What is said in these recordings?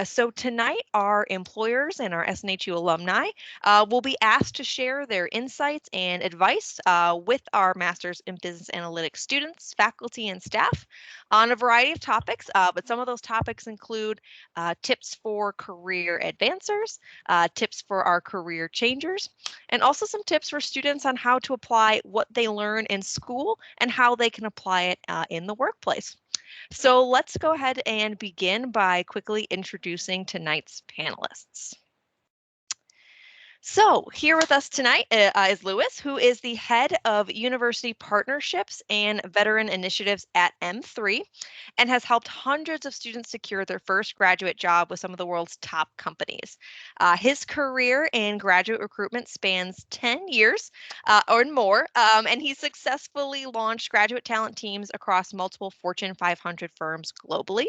So tonight, our employers and our SNHU alumni will be asked to share their insights and advice with our Masters in Business Analytics students, faculty, and staff on a variety of topics. But some of those topics include tips for career advancers, tips for our career changers, and also some tips for students on how to apply what they learn in school and how they can apply it in the workplace. So let's go ahead and begin by quickly introducing tonight's panelists. So, here with us tonight is Lewis, who is the head of university partnerships and veteran initiatives at M3 and has helped hundreds of students secure their first graduate job with some of the world's top companies. His career in graduate recruitment spans 10 years or more, and he successfully launched graduate talent teams across multiple Fortune 500 firms globally.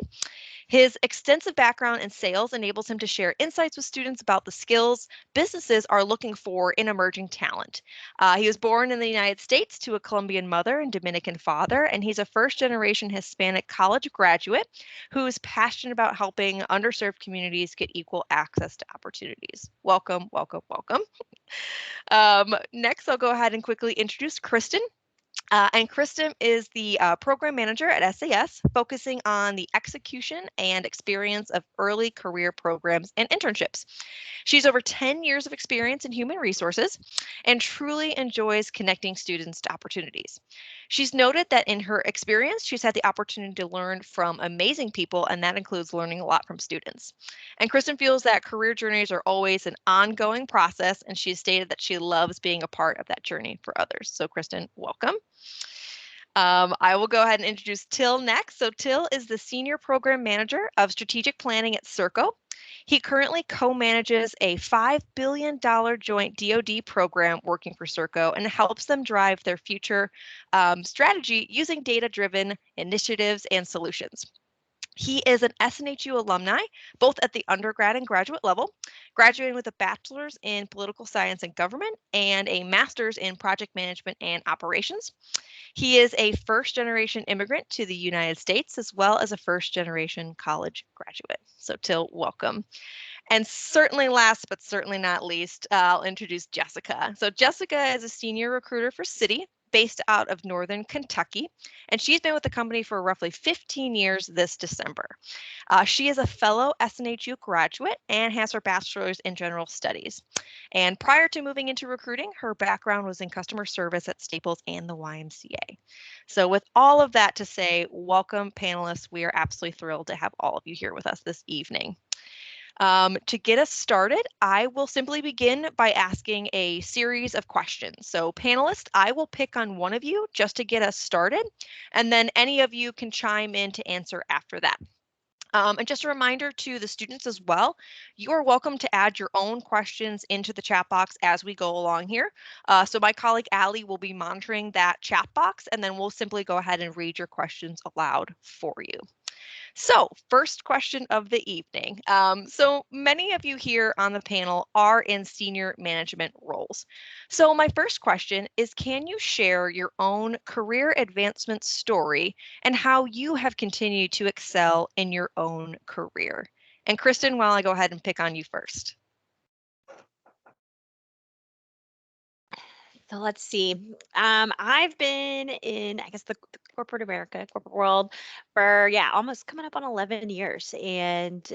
His extensive background in sales enables him to share insights with students about the skills businesses are looking for in emerging talent. He was born in the United States to a Colombian mother and Dominican father, and he's a first generation Hispanic college graduate who is passionate about helping underserved communities get equal access to opportunities. Welcome, welcome, welcome. Next, I'll go ahead and quickly introduce Kristen. And Kristen is the program manager at SAS, focusing on the execution and experience of early career programs and internships. She's over 10 years of experience in human resources and truly enjoys connecting students to opportunities. She's noted that in her experience, she's had the opportunity to learn from amazing people, and that includes learning a lot from students. And Kristen feels that career journeys are always an ongoing process, and she stated that she loves being a part of that journey for others. So, Kristen, welcome. I will go ahead and introduce Till next. So Till is the Senior Program Manager of Strategic Planning at Serco. He currently co-manages a $5 billion joint DoD program working for Serco and helps them drive their future strategy using data-driven initiatives and solutions. He is an SNHU alumni, both at the undergrad and graduate level, graduating with a bachelor's in political science and government and a master's in project management and operations. He is a first generation immigrant to the United States, as well as a first generation college graduate. So, Till, welcome. And certainly last, but certainly not least, I'll introduce Jessica. So Jessica is a senior recruiter for Citi, based out of Northern Kentucky, and she's been with the company for roughly 15 years this December. She is a fellow SNHU graduate and has her bachelor's in general studies. And prior to moving into recruiting, her background was in customer service at Staples and the YMCA. So with all of that to say, welcome panelists. We are absolutely thrilled to have all of you here with us this evening. To get us started, I will simply begin by asking a series of questions. So, panelists, I will pick on one of you just to get us started, and then any of you can chime in to answer after that. And just a reminder to the students as well, you are welcome to add your own questions into the chat box as we go along here. So my colleague Allie will be monitoring that chat box, and then we'll simply go ahead and read your questions aloud for you. So, first question of the evening. So, many of you here on the panel are in senior management roles. So, my first question is, can you share your own career advancement story and how you have continued to excel in your own career? And Kristen, while I go ahead and pick on you first. So let's see. I've been in, I guess, the corporate America, corporate world for, almost coming up on 11 years. And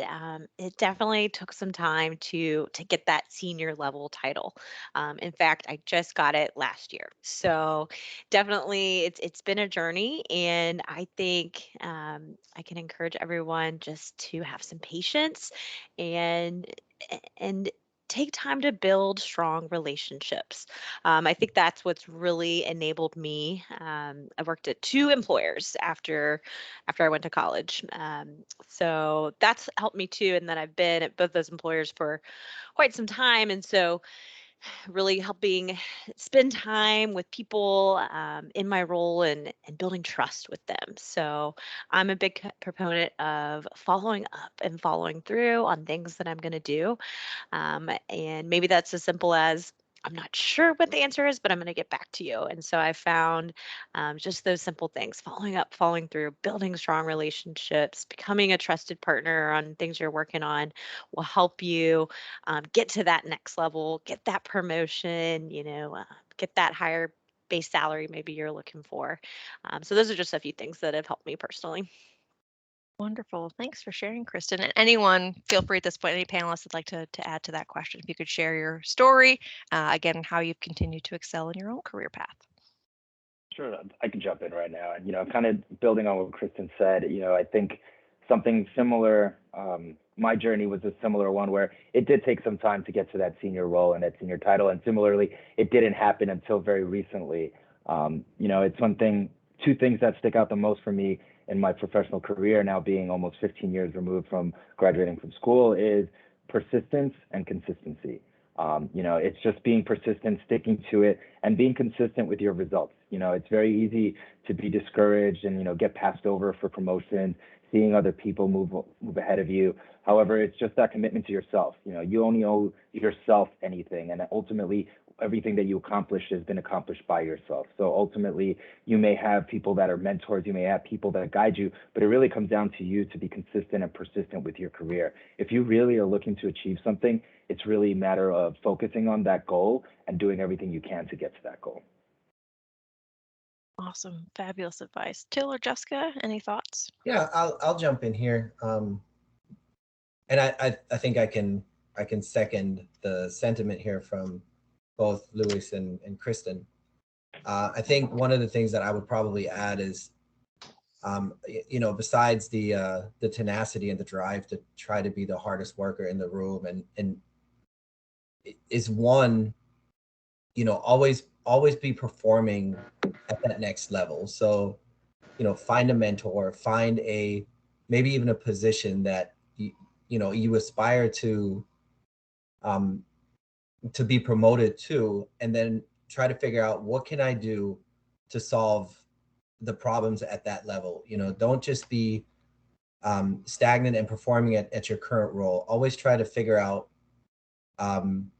it definitely took some time to get that senior level title. In fact, I just got it last year. So definitely it's been a journey. And I think I can encourage everyone just to have some patience and and take time to build strong relationships. I think that's what's really enabled me. I worked at two employers after I went to college, so that's helped me too. And then I've been at both those employers for quite some time, and so really helping spend time with people in my role and building trust with them. So I'm a big proponent of following up and following through on things that I'm going to do. And maybe that's as simple as I'm not sure what the answer is, but I'm going to get back to you. And so I found just those simple things, following up, following through, building strong relationships, becoming a trusted partner on things you're working on will help you get to that next level, get that promotion, get that higher base salary maybe you're looking for. So those are just a few things that have helped me personally. Wonderful. Thanks for sharing, Kristen. And anyone, feel free at this point, any panelists would like to add to that question. If you could share your story, again, how you've continued to excel in your own career path. Sure, I can jump in right now. And, kind of building on what Kristen said, I think something similar, my journey was a similar one where it did take some time to get to that senior role and that senior title. And similarly, it didn't happen until very recently. It's one thing, two things that stick out the most for me in my professional career, now being almost 15 years removed from graduating from school, is persistence and consistency. It's just being persistent, sticking to it, and being consistent with your results. It's very easy to be discouraged and get passed over for promotions, seeing other people move ahead of you. However, it's just that commitment to yourself. You only owe yourself anything, and ultimately, everything that you accomplish has been accomplished by yourself. So ultimately, you may have people that are mentors, you may have people that guide you, but it really comes down to you to be consistent and persistent with your career. If you really are looking to achieve something, it's really a matter of focusing on that goal and doing everything you can to get to that goal. Awesome. Fabulous advice. Till or Jessica, any thoughts? Yeah, I'll jump in here. And I think I can second the sentiment here from both Lewis and Kristen. I think one of the things that I would probably add is, besides the tenacity and the drive to try to be the hardest worker in the room, and is one, always be performing at that next level. So, find a mentor, find a maybe even a position that you aspire um, to be promoted to, and then try to figure out what can I do to solve the problems at that level. Don't just be stagnant and performing at your current role. Always try to figure out, um,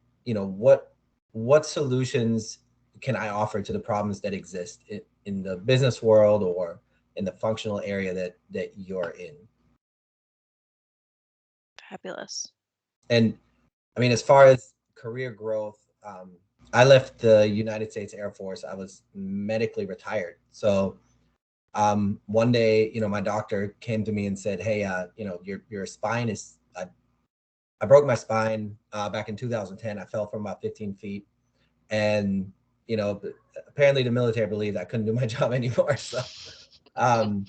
what solutions can I offer to the problems that exist in the business world or in the functional area that you're in. Fabulous. And I mean, as far as career growth, I left the United States Air Force. I was medically retired. So one day, my doctor came to me and said, "Hey, your spine is." I broke my spine back in 2010. I fell from about 15 feet, and apparently the military believed I couldn't do my job anymore. So um,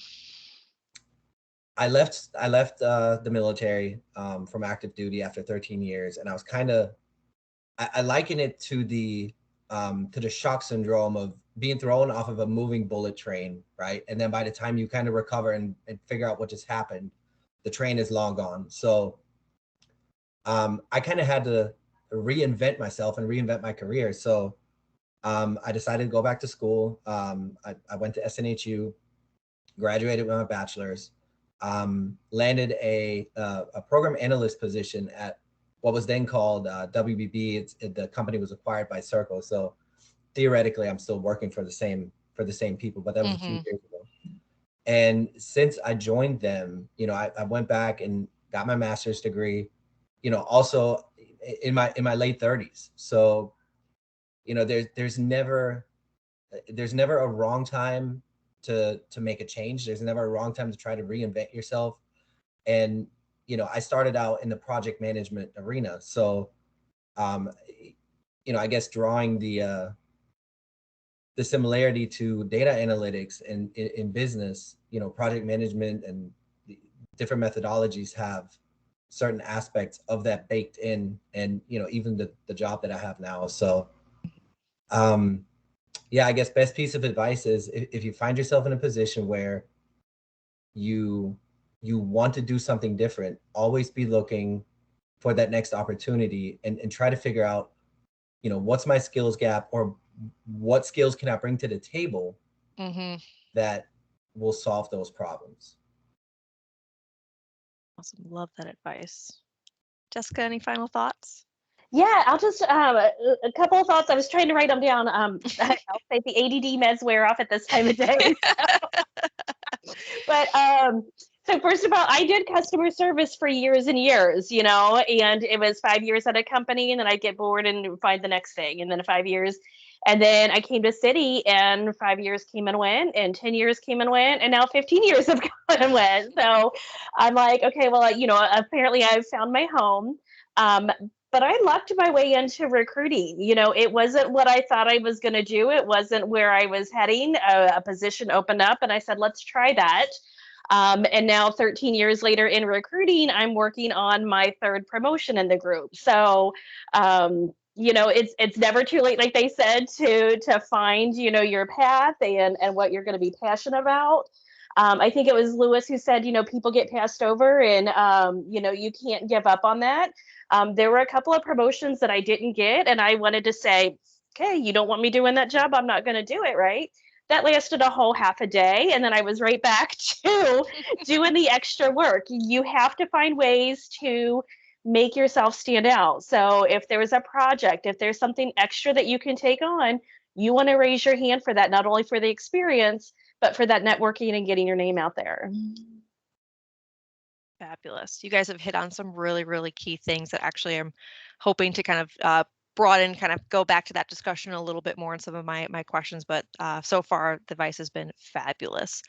I left the military from active duty after 13 years, and I was kind of I liken it to the shock syndrome of being thrown off of a moving bullet train, right? And then by the time you kind of recover and figure out what just happened, the train is long gone. So I kind of had to reinvent myself and reinvent my career. So I decided to go back to school. I went to SNHU, graduated with my bachelor's, landed a program analyst position at what was then called WBB. The company was acquired by Circle. So theoretically, I'm still working for the same people, but that was a few Mm-hmm. years ago. And since I joined them, I went back and got my master's degree. Also in my late 30s. So there's never a wrong time to make a change. There's never a wrong time to try to reinvent yourself. And I started out in the project management arena. So um, I guess drawing the similarity to data analytics and in business, project management and different methodologies have certain aspects of that baked in, and even the job that I have now. So um yeah, I guess best piece of advice is, if you find yourself in a position where you you want to do something different, always be looking for that next opportunity, and try to figure out, what's my skills gap, or what skills can I bring to the table Mm-hmm. that will solve those problems. Awesome. Love that advice. Jessica, any final thoughts? Yeah, I'll just a couple of thoughts. I was trying to write them down. I'll say the ADD meds wear off at this time of day. But so first of all, I did customer service for years and years, and it was 5 years at a company, and then I'd get bored and find the next thing, and then 5 years. And then I came to City, and 5 years came and went, and 10 years came and went, and now 15 years have come and went. So I'm like, okay, well, apparently I've found my home. Um, but I lucked my way into recruiting. It wasn't what I thought I was going to do. It wasn't where I was heading. A position opened up, and I said, let's try that. And now 13 years later in recruiting, I'm working on my third promotion in the group. So, it's never too late, like they said, to find, your path and what you're going to be passionate about. I think it was Lewis who said, people get passed over and, you can't give up on that. There were a couple of promotions that I didn't get, and I wanted to say, okay, you don't want me doing that job, I'm not going to do it, right? That lasted a whole half a day, and then I was right back to doing the extra work. You have to find ways to make yourself stand out. So if there is a project, if there's something extra that you can take on, you want to raise your hand for that, not only for the experience, but for that networking and getting your name out there. Fabulous. You guys have hit on some really, really key things that actually I'm hoping to kind of broaden, kind of go back to that discussion a little bit more in some of my questions. But so far, the advice has been fabulous.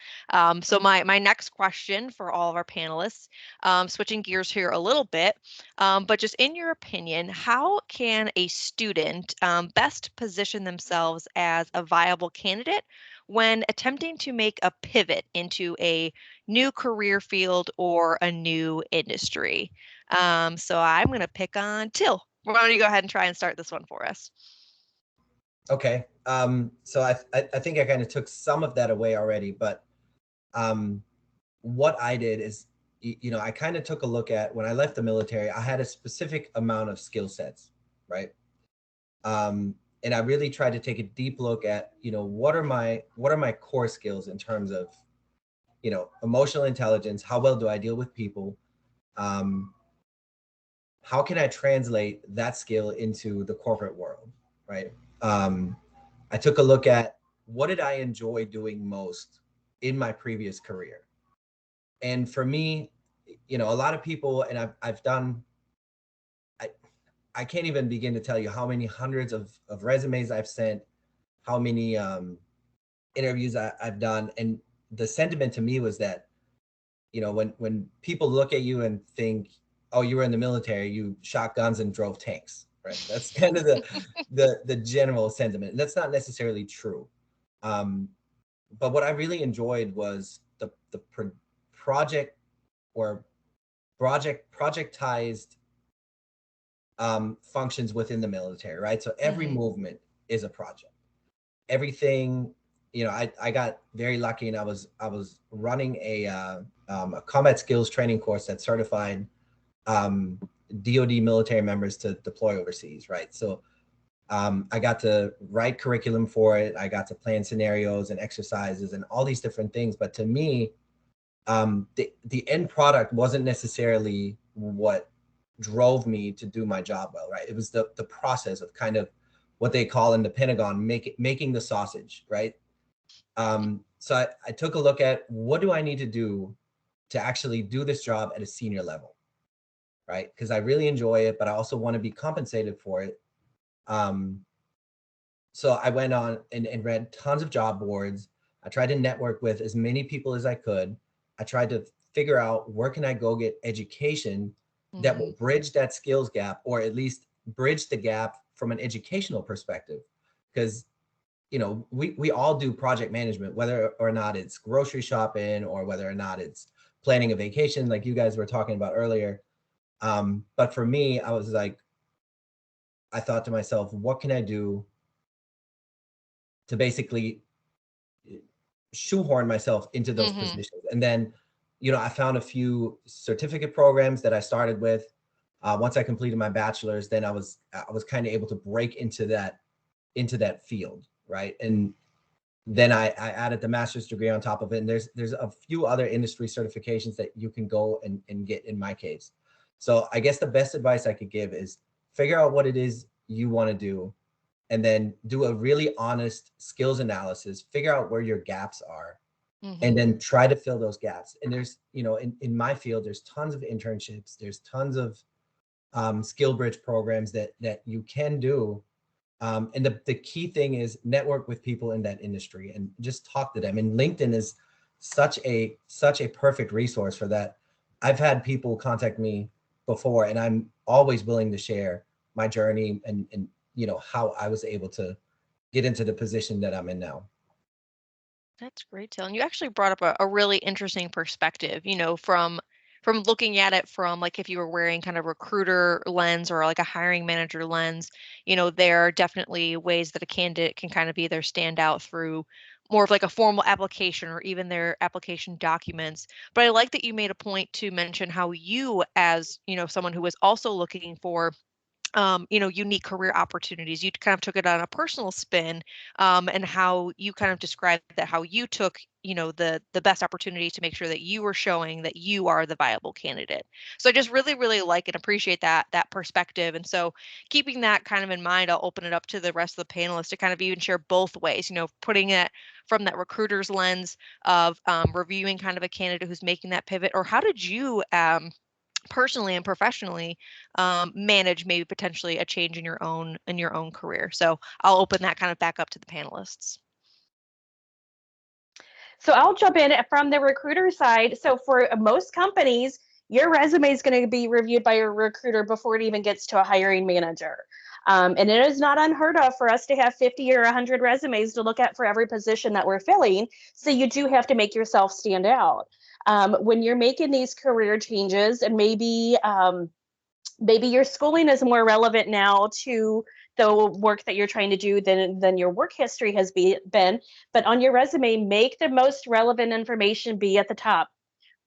So my next question for all of our panelists, switching gears here a little bit, but just in your opinion, how can a student best position themselves as a viable candidate when attempting to make a pivot into a new career field or a new industry? So I'm going to pick on Till. Why don't you go ahead and try and start this one for us? Okay. So I think I kind of took some of that away already, but what I did is, I kind of took a look at when I left the military, I had a specific amount of skill sets, right? And I really tried to take a deep look at, what are my core skills in terms of, emotional intelligence. How well do I deal with people? How can I translate that skill into the corporate world, right? I took a look at what did I enjoy doing most in my previous career. And for me, a lot of people, and I've done, I can't even begin to tell you how many hundreds of resumes I've sent, how many interviews I've done. And the sentiment to me was that, when people look at you and think, oh, you were in the military, you shot guns and drove tanks, right? That's kind of the general sentiment. And that's not necessarily true. But what I really enjoyed was the project or projectized functions within the military, right? So every movement is a project. Everything, I got very lucky, and I was running a combat skills training course that certified DoD military members to deploy overseas, right? So I got to write curriculum for it. I got to plan scenarios and exercises and all these different things. But to me, the end product wasn't necessarily what drove me to do my job well, right? It was the process of kind of what they call in the Pentagon, making the sausage, right? So I took a look at what do I need to do to actually do this job at a senior level, right? Because I really enjoy it, but I also want to be compensated for it. So I went on and read tons of job boards. I tried to network with as many people as I could. I tried to figure out where can I go get education that will bridge that skills gap, or at least bridge the gap from an educational perspective. Because, we all do project management, whether or not it's grocery shopping or whether or not it's planning a vacation, like you guys were talking about earlier. But for me, I was like, I thought to myself, what can I do to basically shoehorn myself into those positions? And then, I found a few certificate programs that I started with. Once I completed my bachelor's, then I was kind of able to break into that field, right? And then I added the master's degree on top of it. And there's a few other industry certifications that you can go and get in my case. So I guess the best advice I could give is figure out what it is you want to do, and then do a really honest skills analysis, figure out where your gaps are, and Mhm. then try to fill those gaps. And there's, in my field, there's tons of internships, there's tons of skill bridge programs that you can do. And the key thing is network with people in that industry and just talk to them. And LinkedIn is such a perfect resource for that. I've had people contact me before, and I'm always willing to share my journey and how I was able to get into the position that I'm in now. That's great, Till. And you actually brought up a really interesting perspective, from looking at it from like if you were wearing kind of recruiter lens or like a hiring manager lens, there are definitely ways that a candidate can kind of either stand out through more of like a formal application or even their application documents. But I like that you made a point to mention how you, as, someone who was also looking for unique career opportunities. You kind of took it on a personal spin, and how you kind of described that how you took, the best opportunity to make sure that you were showing that you are the viable candidate. So I just really, really like and appreciate that perspective. And so keeping that kind of in mind, I'll open it up to the rest of the panelists to kind of even share both ways, putting it from that recruiter's lens of reviewing kind of a candidate who's making that pivot, or how did you personally and professionally manage maybe potentially a change in your own career. So I'll open that kind of back up to the panelists. So I'll jump in from the recruiter side. So for most companies, your resume is going to be reviewed by a recruiter before it even gets to a hiring manager. And it is not unheard of for us to have 50 or 100 resumes to look at for every position that we're filling. So you do have to make yourself stand out. When you're making these career changes, and maybe your schooling is more relevant now to the work that you're trying to do than your work history has been, but on your resume, make the most relevant information be at the top.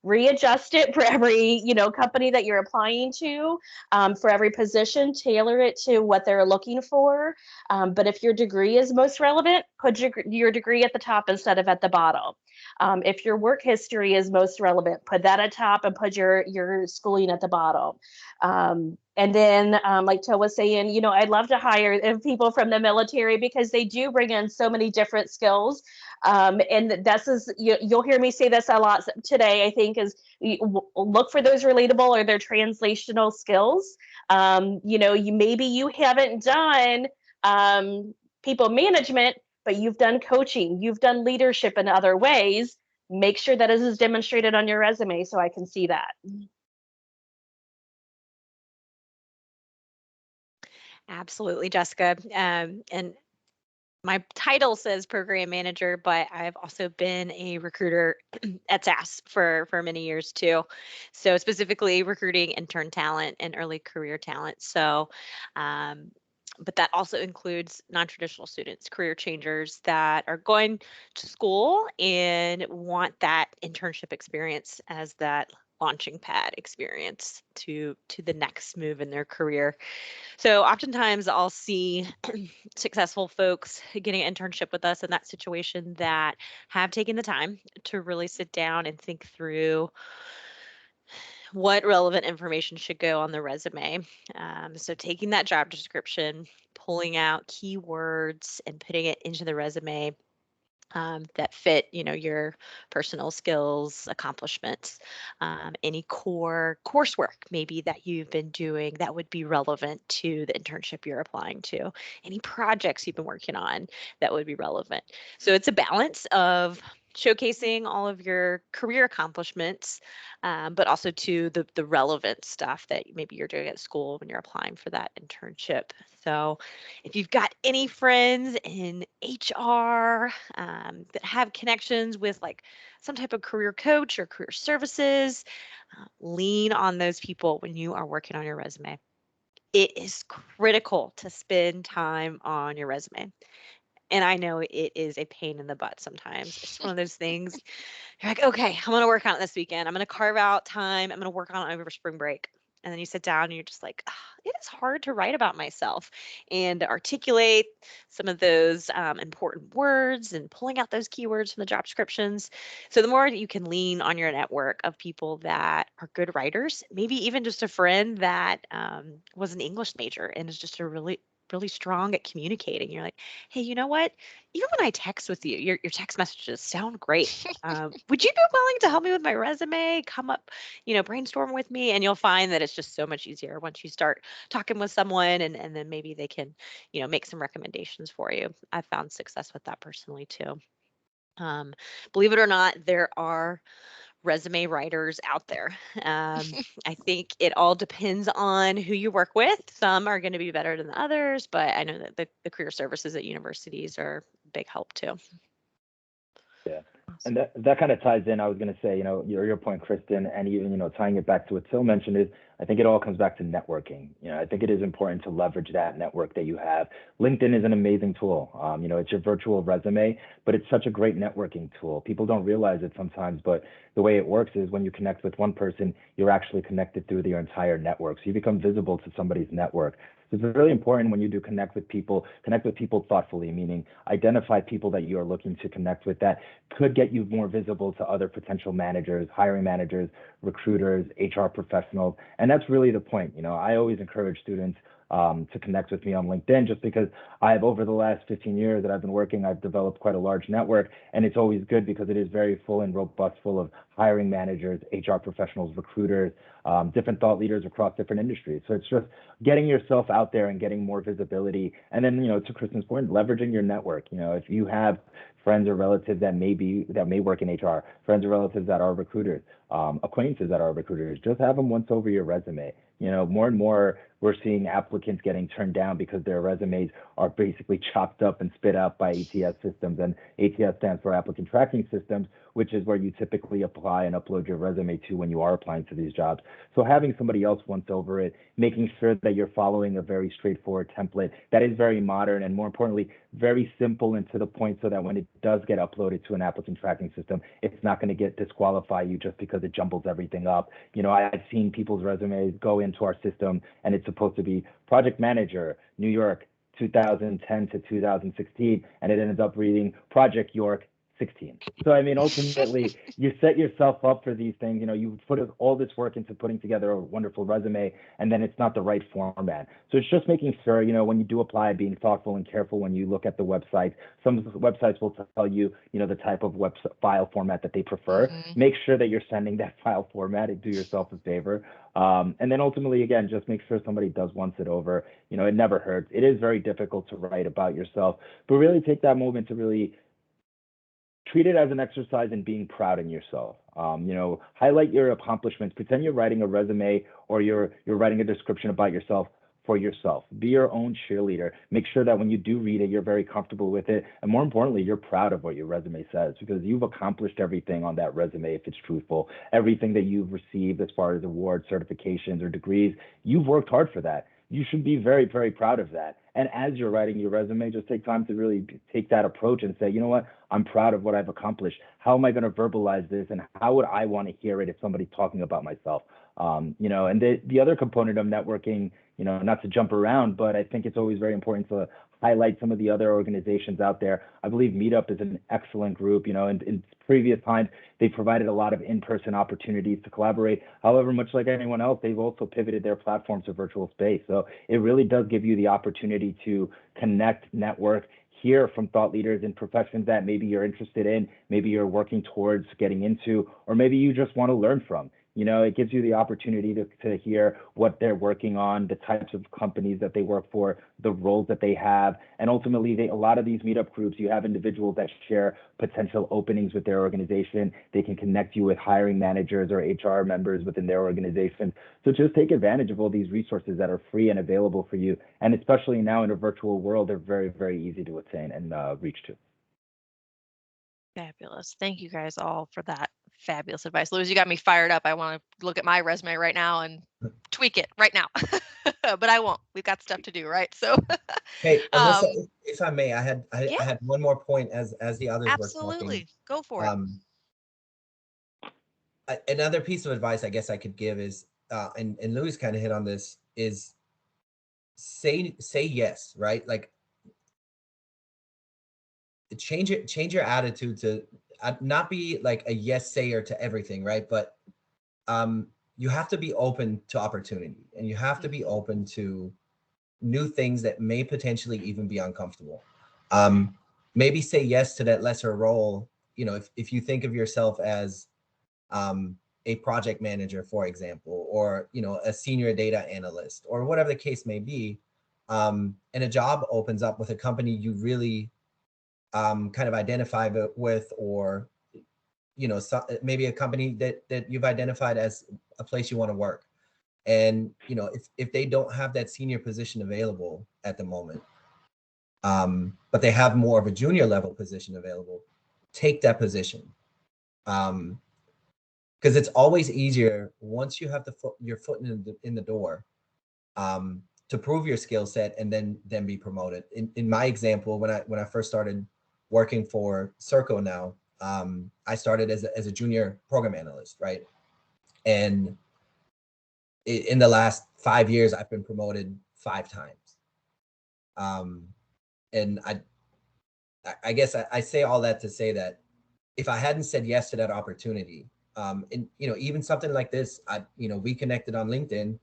Readjust it for every company that you're applying to, for every position, tailor it to what they're looking for. But if your degree is most relevant, put your degree at the top instead of at the bottom. If your work history is most relevant, put that at top and put your schooling at the bottom. And then, like Toe was saying, I'd love to hire people from the military because they do bring in so many different skills. And you'll hear me say this a lot today, I think, is look for those relatable or their translational skills. Maybe you haven't done people management, but you've done coaching, you've done leadership in other ways. Make sure that is demonstrated on your resume so I can see that. Absolutely, Jessica. And my title says program manager, but I've also been a recruiter at SAS for many years too. So specifically recruiting intern talent and early career talent. So, but that also includes non-traditional students, career changers that are going to school and want that internship experience as that launching pad experience to the next move in their career. So oftentimes I'll see successful folks getting an internship with us in that situation that have taken the time to really sit down and think through what relevant information should go on the resume. So taking that job description, pulling out keywords and putting it into the resume that fit, your personal skills, accomplishments, any core coursework maybe that you've been doing that would be relevant to the internship you're applying to, any projects you've been working on that would be relevant. So it's a balance of showcasing all of your career accomplishments, but also to the relevant stuff that maybe you're doing at school when you're applying for that internship. So if you've got any friends in HR that have connections with like some type of career coach or career services, lean on those people when you are working on your resume. It is critical to spend time on your resume. And I know it is a pain in the butt sometimes. It's one of those things you're like, okay, I'm going to work on it this weekend. I'm going to carve out time. I'm going to work on it over spring break. and then you sit down and you're just like, "Ah, it is hard to write about myself and to articulate some of those important words and pulling out those keywords from the job descriptions." So the more that you can lean on your network of people that are good writers, maybe even just a friend that was an English major and is just a really strong at communicating. You're like, hey, you know what? Even when I text with you, your text messages sound great. Would you be willing to help me with my resume? Come up, brainstorm with me, and you'll find that it's just so much easier once you start talking with someone, and then maybe they can, make some recommendations for you. I've found success with that personally too. Um, Believe it or not, there are resume writers out there. I think it all depends on who you work with. Some are going to be better than others, but I know that the career services at universities are a big help too. Yeah. And Awesome. that kind of ties in. I was going to say, your point, Kristen, and even, tying it back to what Phil mentioned is, I think it all comes back to networking. I think it is important to leverage that network that you have. LinkedIn is an amazing tool. It's your virtual resume, but it's such a great networking tool. People don't realize it sometimes, but the way it works is when you connect with one person, you're actually connected through your entire network. So you become visible to somebody's network. So it's really important when you do connect with people thoughtfully, meaning identify people that you are looking to connect with that could get you more visible to other potential managers, hiring managers, recruiters, HR professionals. And that's really the point. I always encourage students to connect with me on LinkedIn, just because I've, over the last 15 years that I've been working, I've developed quite a large network. And it's always good because it is very full and robust, full of hiring managers, HR professionals, recruiters, different thought leaders across different industries. So it's just getting yourself out there and getting more visibility. And then, to Kristen's point, leveraging your network. If you have friends or relatives that may work in HR, friends or relatives that are recruiters, acquaintances that are recruiters, just have them once over your resume. More and more we're seeing applicants getting turned down because their resumes are basically chopped up and spit out by ATS systems. And ATS stands for applicant tracking systems, which is where you typically apply and upload your resume to when you are applying to these jobs. So having somebody else once over it, making sure that you're following a very straightforward template that is very modern and, more importantly, very simple and to the point, so that when it does get uploaded to an applicant tracking system, it's not going to disqualify you just because it jumbles everything up. I've seen people's resumes go into our system and it's supposed to be project manager, New York, 2010 to 2016, and it ends up reading Project York 16. So, I mean, ultimately, you set yourself up for these things. You put all this work into putting together a wonderful resume, and then it's not the right format. So it's just making sure, when you do apply, being thoughtful and careful when you look at the website. Some websites will tell you, the type of file format that they prefer. Mhm. Make sure that you're sending that file format and do yourself a favor. And then ultimately, again, just make sure somebody does once it over. It never hurts. It is very difficult to write about yourself, but really take that moment to really treat it as an exercise in being proud in yourself. Highlight your accomplishments. Pretend you're writing a resume or you're writing a description about yourself for yourself. Be your own cheerleader. Make sure that when you do read it, you're very comfortable with it. And more importantly, you're proud of what your resume says, because you've accomplished everything on that resume if it's truthful. Everything that you've received as far as awards, certifications, or degrees, you've worked hard for that. You should be very, very proud of that. And as you're writing your resume, just take time to really take that approach and say, you know what, I'm proud of what I've accomplished. How am I going to verbalize this? And how would I want to hear it if somebody's talking about myself? And the other component of networking, not to jump around, but I think it's always very important to highlight some of the other organizations out there. I believe Meetup is an excellent group. And in previous times, they provided a lot of in-person opportunities to collaborate. However, much like anyone else, they've also pivoted their platform to virtual space. So it really does give you the opportunity to connect, network, hear from thought leaders in professions that maybe you're interested in, maybe you're working towards getting into, or maybe you just want to learn from. It gives you the opportunity to hear what they're working on, the types of companies that they work for, the roles that they have. And ultimately, a lot of these meetup groups, you have individuals that share potential openings with their organization. They can connect you with hiring managers or HR members within their organization. So just take advantage of all these resources that are free and available for you. And especially now in a virtual world, they're very, very easy to attain and reach to. Fabulous. Thank you guys all for that fabulous advice. Louis, you got me fired up. I want to look at my resume right now and tweak it right now. But I won't. We've got stuff to do, right? So Hey, Alyssa, um if I may, yeah, I had one more point as the others were talking. absolutely. Go for it. Another piece of advice I guess I could give is and Louis kind of hit on this, is say yes, right? Like change your attitude to not be like a yes sayer to everything, right? But you have to be open to opportunity, and you have to be open to new things that may potentially even be uncomfortable. Maybe say yes to that lesser role. You know, if you think of yourself as a project manager, for example, or a senior data analyst, or whatever the case may be, and a job opens up with a company you really kind of identify with, or so, maybe a company that you've identified as a place you want to work, and if they don't have that senior position available at the moment, but they have more of a junior level position available, take that position. Because it's always easier once you have your foot in the door, to prove your skill set and then be promoted. In my example, when I first started working for Circo now, I started as a junior program analyst, right? And in the last 5 years, I've been promoted 5 times. And I guess I say all that to say that if I hadn't said yes to that opportunity, and even something like this, we connected on LinkedIn,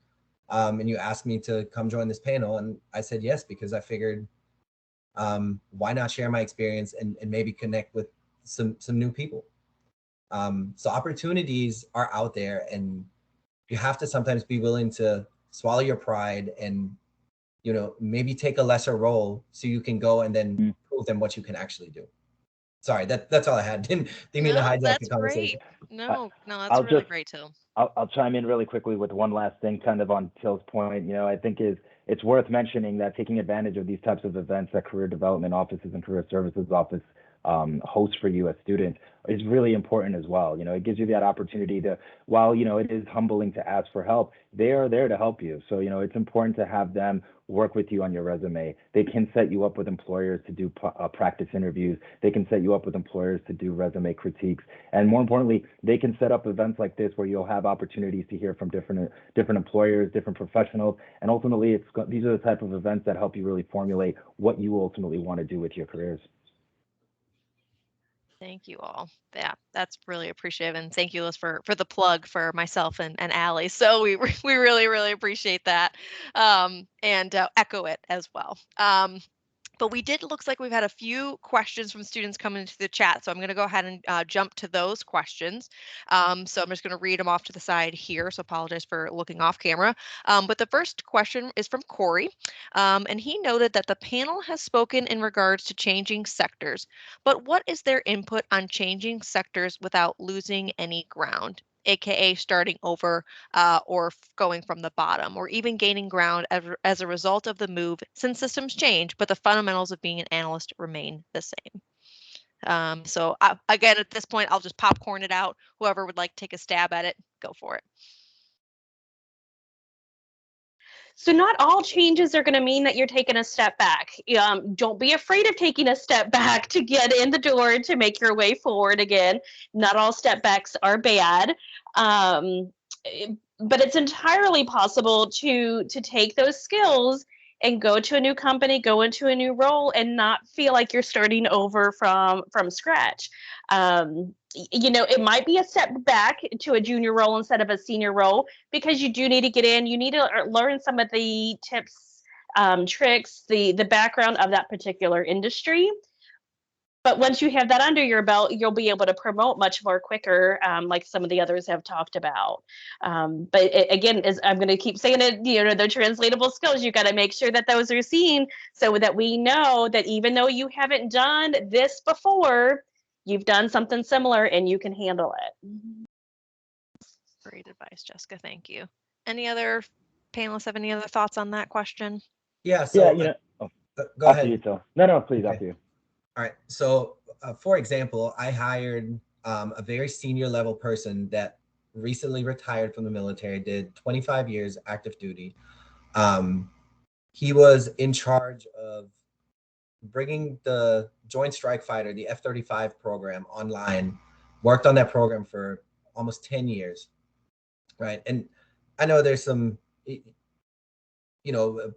and you asked me to come join this panel, and I said yes because I figured, why not share my experience and maybe connect with some new people. So opportunities are out there, and you have to sometimes be willing to swallow your pride and maybe take a lesser role so you can go and then prove them what you can actually do. Sorry, that's all I had. Didn't mean to No, hijack that's the conversation. great. No, that's I'll really just great, Till. I'll chime in really quickly with one last thing, kind of on Till's point. I think it's worth mentioning that taking advantage of these types of events that career development offices and career services office host for you as students is really important as well. It gives you that opportunity to, while it is humbling to ask for help, they are there to help you. So it's important to have them work with you on your resume. They can set you up with employers to do practice interviews. They can set you up with employers to do resume critiques, and more importantly, they can set up events like this where you'll have opportunities to hear from different employers, different professionals, and ultimately these are the type of events that help you really formulate what you ultimately want to do with your careers. Thank you all. Yeah, that's really appreciative. And thank you, Liz, for the plug for myself and Allie. So we really, really appreciate that, and echo it as well. But looks like we've had a few questions from students coming into the chat. So I'm going to go ahead and jump to those questions. So I'm just going to read them off to the side here. So apologize for looking off camera. But the first question is from Corey. And he noted that the panel has spoken in regards to changing sectors, but what is their input on changing sectors without losing any ground? AKA starting over, or going from the bottom, or even gaining ground as a result of the move, since systems change, but the fundamentals of being an analyst remain the same. So again, at this point, I'll just popcorn it out. Whoever would like to take a stab at it, go for it. So not all changes are going to mean that you're taking a step back. Don't be afraid of taking a step back to get in the door to make your way forward again. Not all step backs are bad, but it's entirely possible to take those skills and go to a new company, go into a new role, and not feel like you're starting over from scratch. It might be a step back to a junior role instead of a senior role, because you do need to get in. You need to learn some of the tips, tricks, the background of that particular industry. But once you have that under your belt, you'll be able to promote much more quicker, like some of the others have talked about. Again, as I'm going to keep saying it, the translatable skills, you got to make sure that those are seen, so that we know that even though you haven't done this before, you've done something similar and you can handle it. Great advice, Jessica. Thank you. Any other panelists have any other thoughts on that question? Yeah. So go after ahead. you, Phil. No, please, Okay. after you. All right. So, for example, I hired a very senior level person that recently retired from the military, did 25 years active duty. He was in charge of bringing the Joint Strike Fighter, the F-35 program, online, worked on that program for almost 10 years, right? And I know there's some,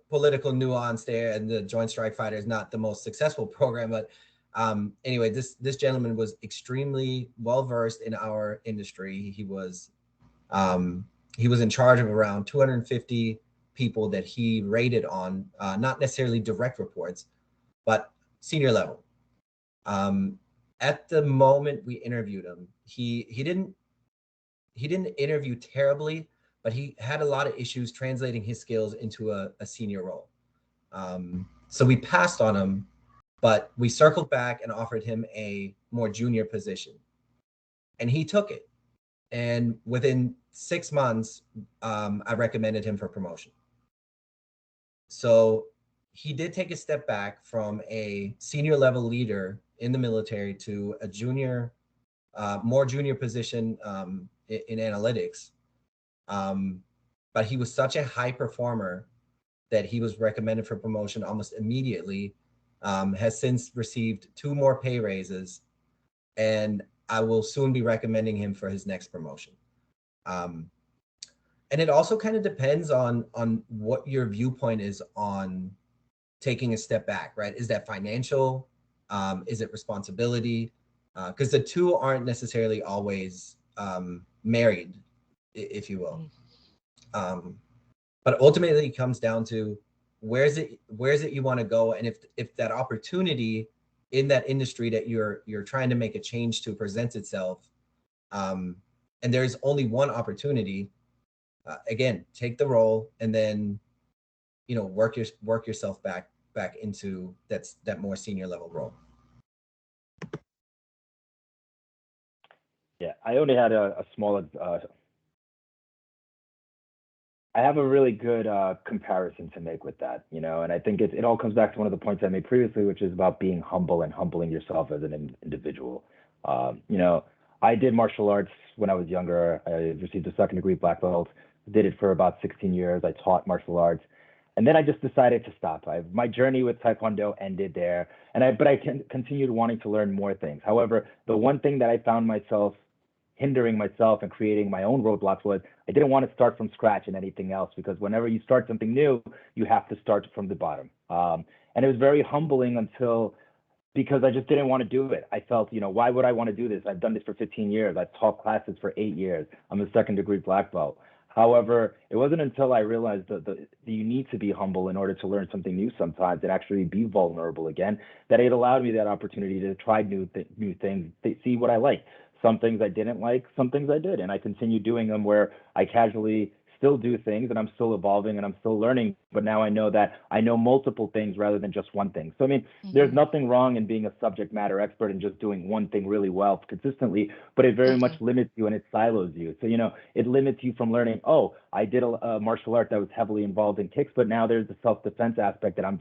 political nuance there, and the Joint Strike Fighter is not the most successful program, but anyway, this gentleman was extremely well versed in our industry. He was in charge of around 250 people that he rated on, not necessarily direct reports, but senior level. At the moment we interviewed him, he didn't interview terribly, but he had a lot of issues translating his skills into a senior role. So we passed on him, but we circled back and offered him a more junior position, and he took it. And within 6 months, I recommended him for promotion. So he did take a step back from a senior level leader in the military to a more junior position in analytics. But he was such a high performer that he was recommended for promotion almost immediately, has since received 2 more pay raises, and I will soon be recommending him for his next promotion. And it also kind of depends on what your viewpoint is on taking a step back, right? Is that financial? Is it responsibility? Because the two aren't necessarily always married, if you will. But ultimately, it comes down to where is it you want to go, and if that opportunity in that industry that you're trying to make a change to presents itself, and there's only one opportunity, again, take the role, and then work yourself back into that more senior level role. Yeah, I only had a small. I have a really good comparison to make with that, and I think it all comes back to one of the points I made previously, which is about being humble and humbling yourself as an individual. I did martial arts when I was younger. I received a second degree black belt. Did it for about 16 years. I taught martial arts, and then I just decided to stop. My journey with Taekwondo ended there, but I continued wanting to learn more things. However, the one thing that I found myself hindering myself and creating my own roadblocks was I didn't want to start from scratch in anything else, because whenever you start something new, you have to start from the bottom. And it was very humbling because I just didn't want to do it. I felt, why would I want to do this? I've done this for 15 years. I've taught classes for 8 years. I'm a second degree black belt. However, it wasn't until I realized that you need to be humble in order to learn something new sometimes and actually be vulnerable again, that it allowed me that opportunity to try new things, see what I like. Some things I didn't like, some things I did, and I continued doing them where I casually still do things and I'm still evolving and I'm still learning, but now I know that I know multiple things rather than just one thing. So, I mean, there's nothing wrong in being a subject matter expert and just doing one thing really well consistently, but it very much limits you and it silos you. So, it limits you from learning, oh, I did a martial art that was heavily involved in kicks, but now there's the self-defense aspect that I'm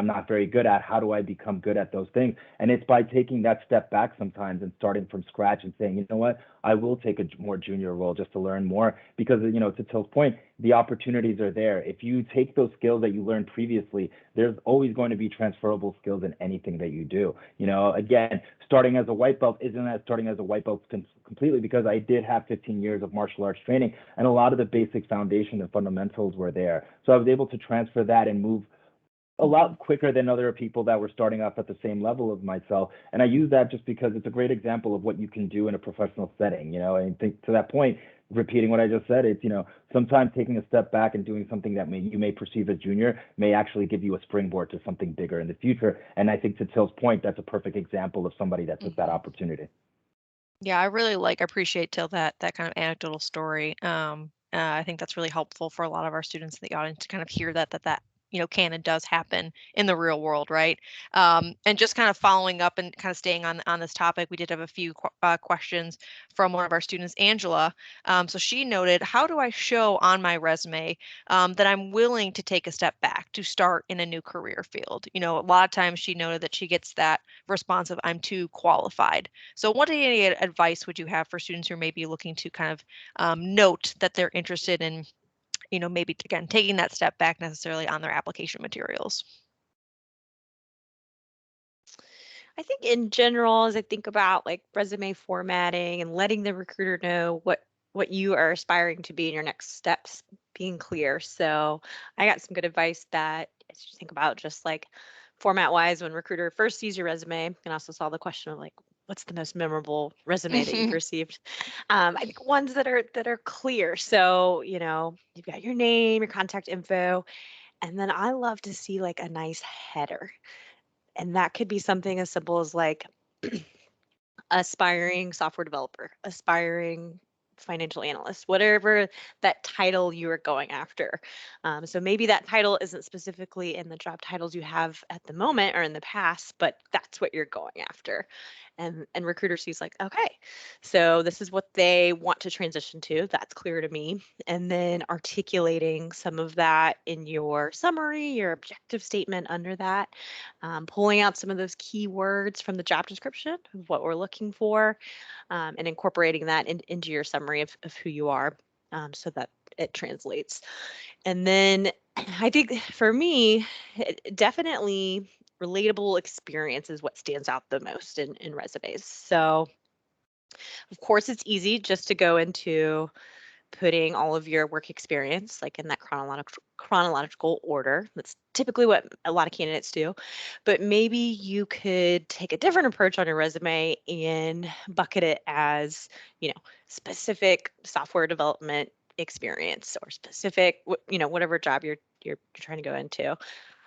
not very good at. How do I become good at those things? And it's by taking that step back sometimes and starting from scratch and saying, you know what, I will take a more junior role just to learn more, because, to Till's point, the opportunities are there. If you take those skills that you learned previously, there's always going to be transferable skills in anything that you do. Again, starting as a white belt isn't as starting as a white belt completely, because I did have 15 years of martial arts training, and a lot of the basic foundation and fundamentals were there. So I was able to transfer that and move a lot quicker than other people that were starting off at the same level of myself. And I use that just because it's a great example of what you can do in a professional setting, and I think to that point, repeating what I just said, it's, sometimes taking a step back and doing something that you may perceive as junior may actually give you a springboard to something bigger in the future. And I think to Till's point, that's a perfect example of somebody that took that opportunity. Yeah, I really appreciate Till that kind of anecdotal story. I think that's really helpful for a lot of our students in the audience to kind of hear that can and does happen in the real world, right? And just kind of following up and kind of staying on this topic, we did have a few questions from one of our students, Angela. So she noted, how do I show on my resume that I'm willing to take a step back to start in a new career field? A lot of times she noted that she gets that response of, I'm too qualified. So what any advice would you have for students who may be looking to kind of note that they're interested in, maybe again, taking that step back necessarily on their application materials? I think in general, as I think about like resume formatting and letting the recruiter know what you are aspiring to be in your next steps being clear. So I got some good advice that as you think about just like format wise when recruiter first sees your resume, and also saw the question of like what's the most memorable resume that you've received. I think ones that are clear. So, you've got your name, your contact info, and then I love to see like a nice header. And that could be something as simple as like aspiring software developer, aspiring financial analyst, whatever that title you are going after. So maybe that title isn't specifically in the job titles you have at the moment or in the past, but that's what you're going after. And recruiter sees like, okay, so this is what they want to transition to. That's clear to me. And then articulating some of that in your summary, your objective statement under that, pulling out some of those keywords from the job description of what we're looking for, and incorporating that into your summary of who you are, so that it translates. And then I think for me, definitely relatable experience is what stands out the most in resumes. So of course it's easy just to go into putting all of your work experience like in that chronological order. That's typically what a lot of candidates do. But maybe you could take a different approach on your resume and bucket it as, specific software development experience or specific, whatever job you're trying to go into,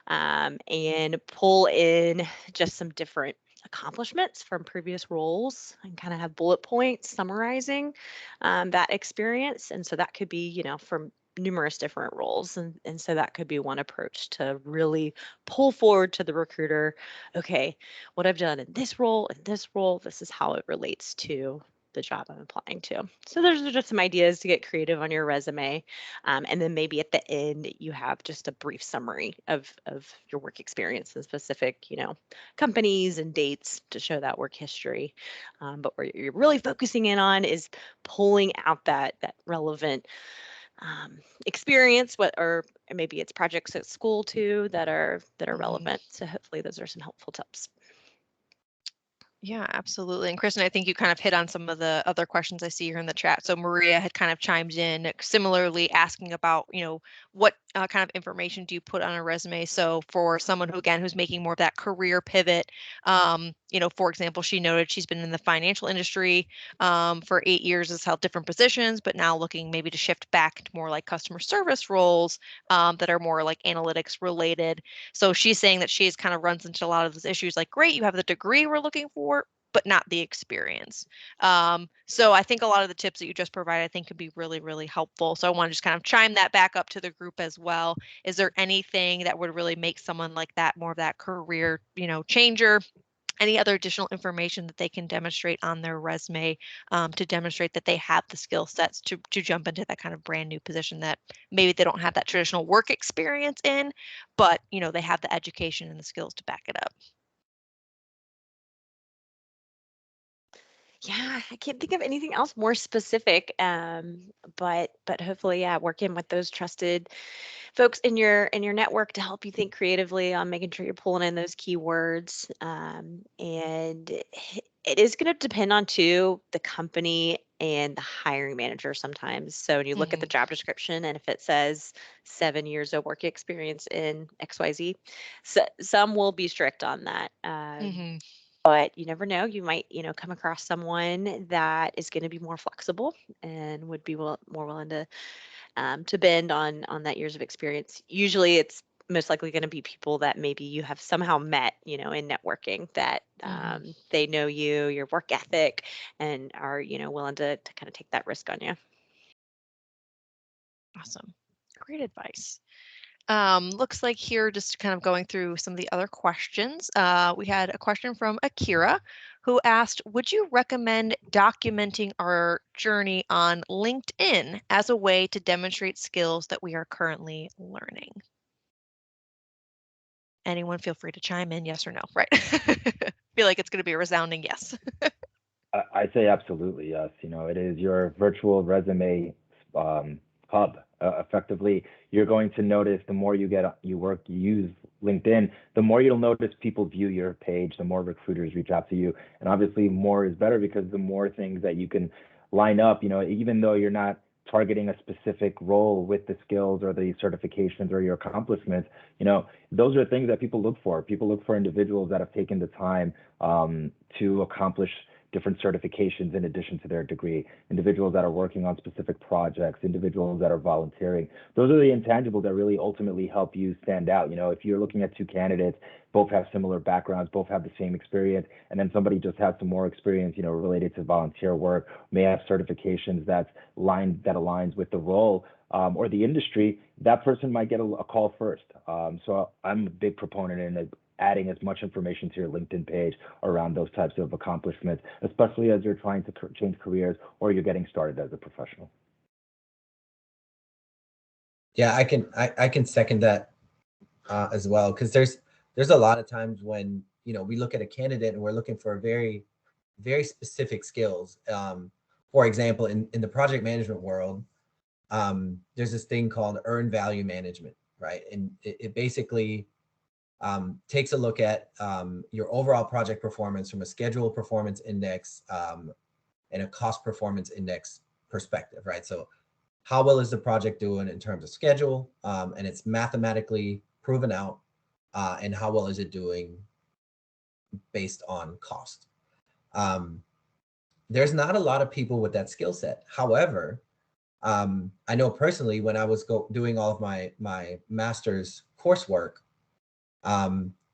and pull in just some different accomplishments from previous roles and kind of have bullet points summarizing that experience. And so that could be, from numerous different roles. And so that could be one approach to really pull forward to the recruiter, okay, what I've done in this role, this is how it relates to the job I'm applying to. So those are just some ideas to get creative on your resume. And then maybe at the end, you have just a brief summary of your work experience and specific, companies and dates to show that work history. But where you're really focusing in on is pulling out that relevant experience, or maybe it's projects at school too that are relevant. So hopefully those are some helpful tips. Yeah, absolutely. And Kristen, I think you kind of hit on some of the other questions I see here in the chat. So Maria had kind of chimed in similarly asking about, what kind of information do you put on a resume? So for someone who, again, who's making more of that career pivot, for example, she noted she's been in the financial industry for 8 years, has held different positions, but now looking maybe to shift back to more like customer service roles that are more like analytics related. So she's saying that she's kind of runs into a lot of those issues like, great, you have the degree we're looking for, but not the experience. So I think a lot of the tips that you just provided, I think could be really, really helpful. So I want to just kind of chime that back up to the group as well. Is there anything that would really make someone like that more of that career, changer? Any other additional information that they can demonstrate on their resume to demonstrate that they have the skill sets to jump into that kind of brand new position that maybe they don't have that traditional work experience in, but they have the education and the skills to back it up. Yeah, I can't think of anything else more specific. But hopefully, yeah, working with those trusted folks in your network to help you think creatively on making sure you're pulling in those keywords. And it is going to depend on too the company and the hiring manager sometimes. So when you look at the job description and if it says 7 years of work experience in XYZ, so some will be strict on that. But you never know. You might, come across someone that is going to be more flexible and would be more willing to bend on that years of experience. Usually, it's most likely going to be people that maybe you have somehow met, in networking that they know you, your work ethic, and are, willing to kind of take that risk on you. Awesome. Great advice. Looks like here, just kind of going through some of the other questions. We had a question from Akira who asked, would you recommend documenting our journey on LinkedIn as a way to demonstrate skills that we are currently learning? Anyone feel free to chime in, yes or no, right? Feel like it's going to be a resounding yes. I say absolutely yes. It is your virtual resume hub. Effectively, you're going to notice the more you use LinkedIn, the more you'll notice people view your page, the more recruiters reach out to you. And obviously more is better because the more things that you can line up, even though you're not targeting a specific role with the skills or the certifications or your accomplishments, those are things that people look for. People look for individuals that have taken the time to accomplish different certifications in addition to their degree, individuals that are working on specific projects, individuals that are volunteering. Those are the intangibles that really ultimately help you stand out. If you're looking at two candidates, both have similar backgrounds, both have the same experience, and then somebody just has some more experience, related to volunteer work, may have certifications that aligns with the role or the industry, that person might get a call first. So I'm a big proponent in adding as much information to your LinkedIn page around those types of accomplishments, especially as you're trying to change careers or you're getting started as a professional. Yeah, I can second that as well, because there's a lot of times when we look at a candidate and we're looking for very very specific skills. For example, in the project management world, there's this thing called earned value management, right? And it basically takes a look at your overall project performance from a schedule performance index and a cost performance index perspective, right? So how well is the project doing in terms of schedule, and it's mathematically proven out, and how well is it doing based on cost. There's not a lot of people with that skill set. However, I know personally when I was doing all of my master's coursework,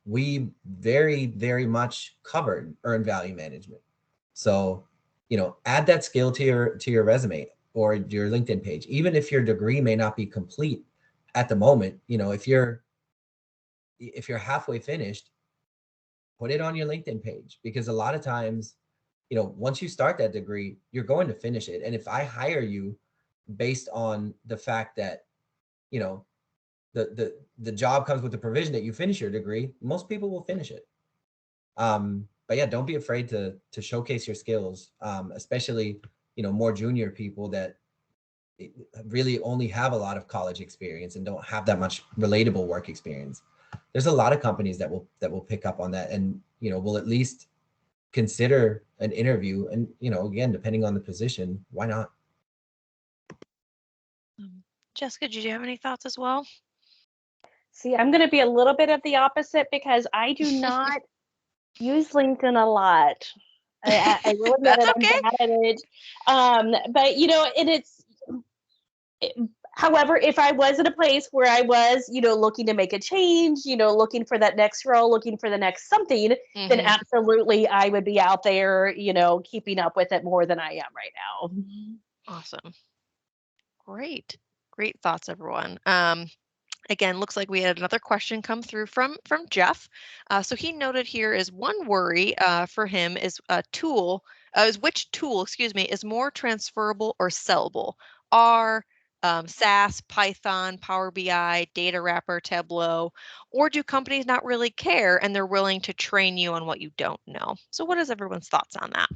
we very, very much covered earned value management. So, add that skill to your resume or your LinkedIn page, even if your degree may not be complete at the moment. If you're halfway finished, put it on your LinkedIn page, because a lot of times, once you start that degree, you're going to finish it. And if I hire you based on the fact that, you know, the job comes with the provision that you finish your degree, most people will finish it. But yeah, don't be afraid to showcase your skills, especially, more junior people that really only have a lot of college experience and don't have that much relatable work experience. There's a lot of companies that will pick up on that, and will at least consider an interview. And again, depending on the position, why not? Jessica, did you have any thoughts as well? See, I'm going to be a little bit of the opposite because I do not use LinkedIn a lot. I will admit That's it, I'm okay. bad at it. But and however, if I was in a place where I was, looking to make a change, looking for that next role, looking for the next something, then absolutely I would be out there, keeping up with it more than I am right now. Awesome. Great thoughts, everyone. Again, looks like we had another question come through from Jeff. So he noted here is one worry for him is which tool, excuse me, is more transferable or sellable? Are SAS, Python, Power BI, Data Wrapper, Tableau, or do companies not really care and they're willing to train you on what you don't know? So what is everyone's thoughts on that?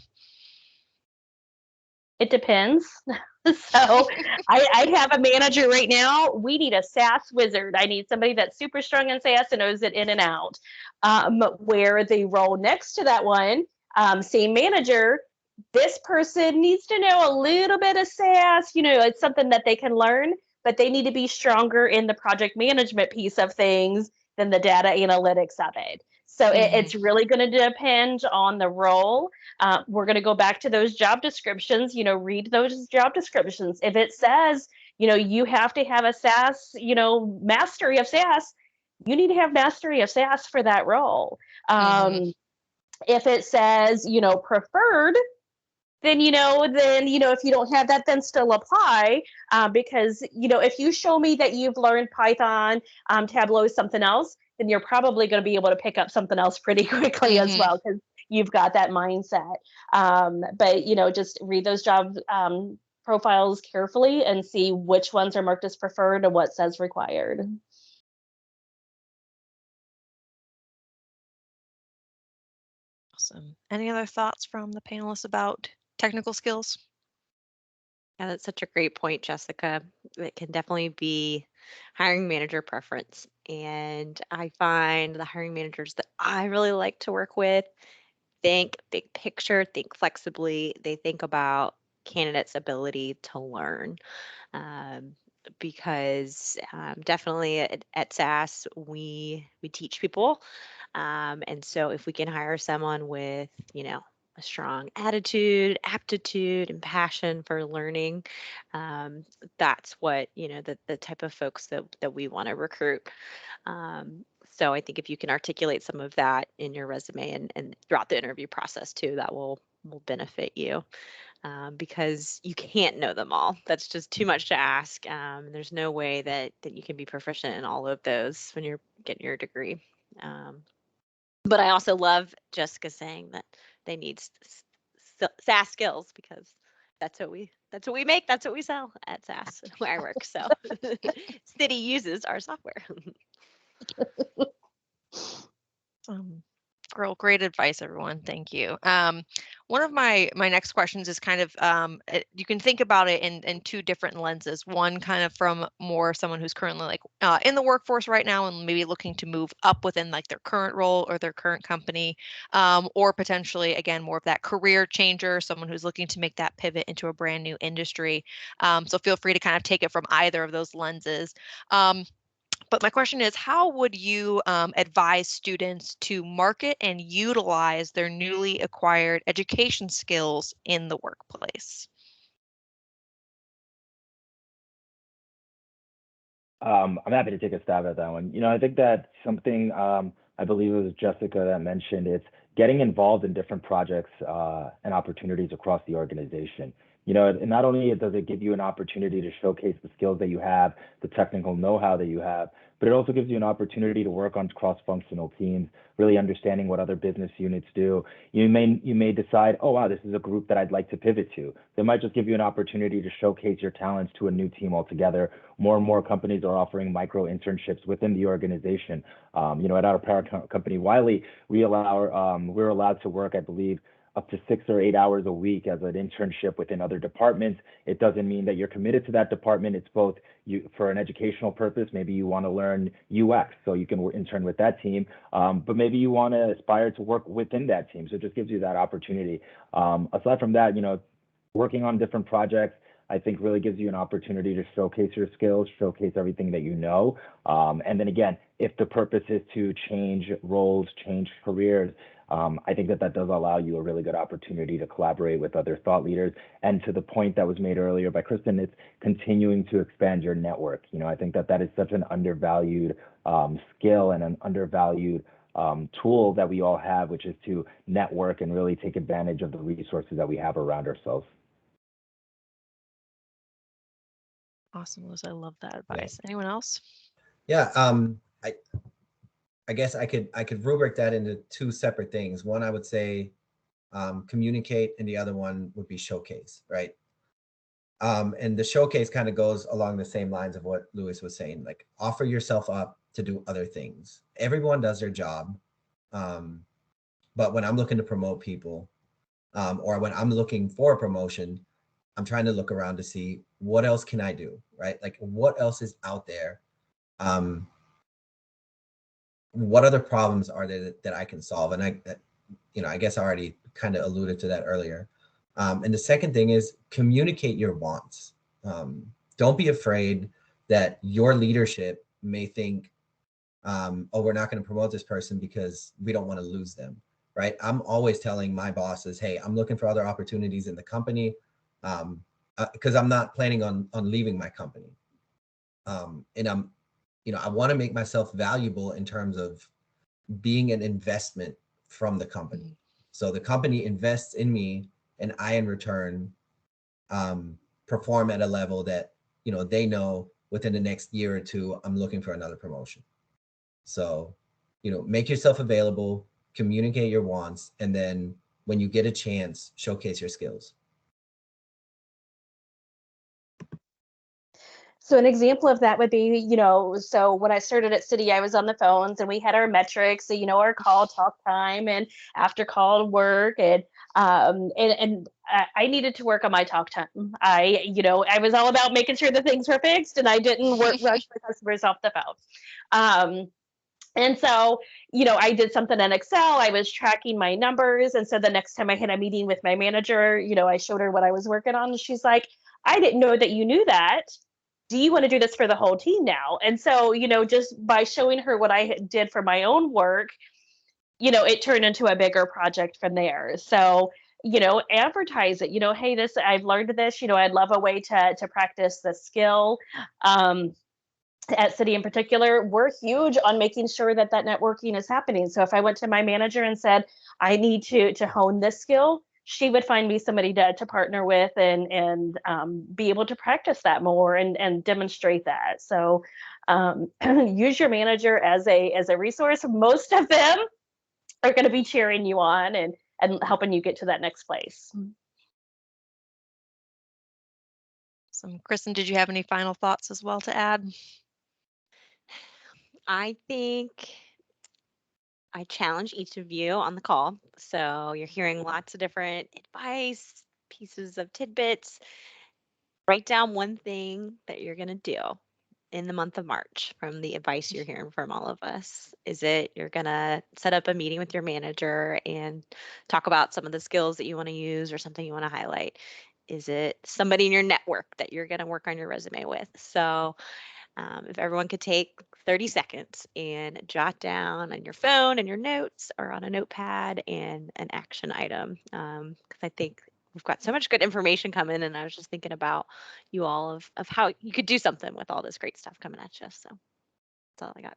It depends. So I have a manager right now. We need a SAS wizard. I need somebody that's super strong in SAS and knows it in and out. Where the role next to that one, same manager, this person needs to know a little bit of SAS. It's something that they can learn, but they need to be stronger in the project management piece of things than the data analytics of it. So it's really going to depend on the role. We're going to go back to those job descriptions, read those job descriptions. If it says, you have to have a SAS, mastery of SAS, you need to have mastery of SAS for that role. If it says, preferred, then if you don't have that, then still apply, because if you show me that you've learned Python, Tableau is something else, then you're probably going to be able to pick up something else pretty quickly as well, because you've got that mindset. But just read those job profiles carefully and see which ones are marked as preferred and what says required. Awesome. Any other thoughts from the panelists about technical skills? Yeah, that's such a great point, Jessica. It can definitely be hiring manager preference. And I find the hiring managers that I really like to work with think big picture, think flexibly. They think about candidate's ability to learn. Um, because definitely at SAS we teach people, and so if we can hire someone with a strong attitude, aptitude, and passion for learning, um, that's what the type of folks that we want to recruit. So I think if you can articulate some of that in your resume and throughout the interview process too, that will benefit you, because you can't know them all. That's just too much to ask. There's no way that you can be proficient in all of those when you're getting your degree. But I also love Jessica saying that they need SaaS skills, because that's what we make, that's what we sell at SAS where I work. So City uses our software. Um, Girl, great advice, everyone. Thank you. One of my next questions is kind of you can think about it in two different lenses. One kind of from more someone who's currently like in the workforce right now and maybe looking to move up within like their current role or their current company, or potentially again more of that career changer, someone who's looking to make that pivot into a brand new industry. So feel free to kind of take it from either of those lenses. But my question is, how would you advise students to market and utilize their newly acquired education skills in the workplace? I'm happy to take a stab at that one. I think that something I believe it was Jessica that mentioned it's getting involved in different projects and opportunities across the organization. And not only does it give you an opportunity to showcase the skills that you have, the technical know-how that you have, but it also gives you an opportunity to work on cross-functional teams, really understanding what other business units do. You may decide, oh wow, this is a group that I'd like to pivot to. They might just give you an opportunity to showcase your talents to a new team altogether. More and more companies are offering micro internships within the organization. At our parent company, Wiley, we're allowed to work, I believe, up to 6 or 8 hours a week as an internship within other departments. It doesn't mean that you're committed to that department. It's both you for an educational purpose. Maybe you want to learn UX, so you can intern with that team. But maybe you want to aspire to work within that team. So it just gives you that opportunity. Aside from that, working on different projects, I think really gives you an opportunity to showcase your skills, showcase everything that you know. And then again, if the purpose is to change roles, change careers, I think that does allow you a really good opportunity to collaborate with other thought leaders. And to the point that was made earlier by Kristen, it's continuing to expand your network. I think that is such an undervalued skill and an undervalued tool that we all have, which is to network and really take advantage of the resources that we have around ourselves. Awesome, Liz. I love that Yeah. advice. Anyone else? Yeah. I guess I could rubric that into two separate things. One, I would say communicate, and the other one would be showcase, right? And the showcase kind of goes along the same lines of what Lewis was saying, like offer yourself up to do other things. Everyone does their job. But when I'm looking to promote people, or when I'm looking for a promotion, I'm trying to look around to see what else can I do, right? Like what else is out there? What other problems are there that I can solve? And I guess I already kind of alluded to that earlier. And the second thing is communicate your wants. Don't be afraid that your leadership may think, oh, we're not going to promote this person because we don't want to lose them, right? I'm always telling my bosses, hey, I'm looking for other opportunities in the company, because I'm not planning on leaving my company. And I want to make myself valuable in terms of being an investment from the company. So the company invests in me, and I, in return, perform at a level that, they know within the next year or two, I'm looking for another promotion. So, make yourself available, communicate your wants, and then when you get a chance, showcase your skills. So an example of that would be, so when I started at City, I was on the phones and we had our metrics, so, our call talk time and after call work, and I needed to work on my talk time. I was all about making sure that things were fixed and I didn't rush my customers off the phone. And so, I did something in Excel. I was tracking my numbers. And so the next time I had a meeting with my manager, I showed her what I was working on. And she's like, I didn't know that you knew that. Do you want to do this for the whole team now? And so, just by showing her what I did for my own work, it turned into a bigger project from there. So, advertise it, hey, I've learned this, I'd love a way to practice the skill. At City in particular, we're huge on making sure that networking is happening. So if I went to my manager and said, I need to hone this skill, she would find me somebody to partner with and be able to practice that more and demonstrate that. So use your manager as a resource. Most of them are going to be cheering you on and helping you get to that next place. So, Kristen, did you have any final thoughts as well to add? I think I challenge each of you on the call. So you're hearing lots of different advice, pieces of tidbits. Write down one thing that you're going to do in the month of March from the advice you're hearing from all of us. Is it you're going to set up a meeting with your manager and talk about some of the skills that you want to use or something you want to highlight? Is it somebody in your network that you're going to work on your resume with? So if everyone could take 30 seconds and jot down on your phone and your notes or on a notepad and an action item, because I think we've got so much good information coming, and I was just thinking about you all of how you could do something with all this great stuff coming at you. So that's all I got.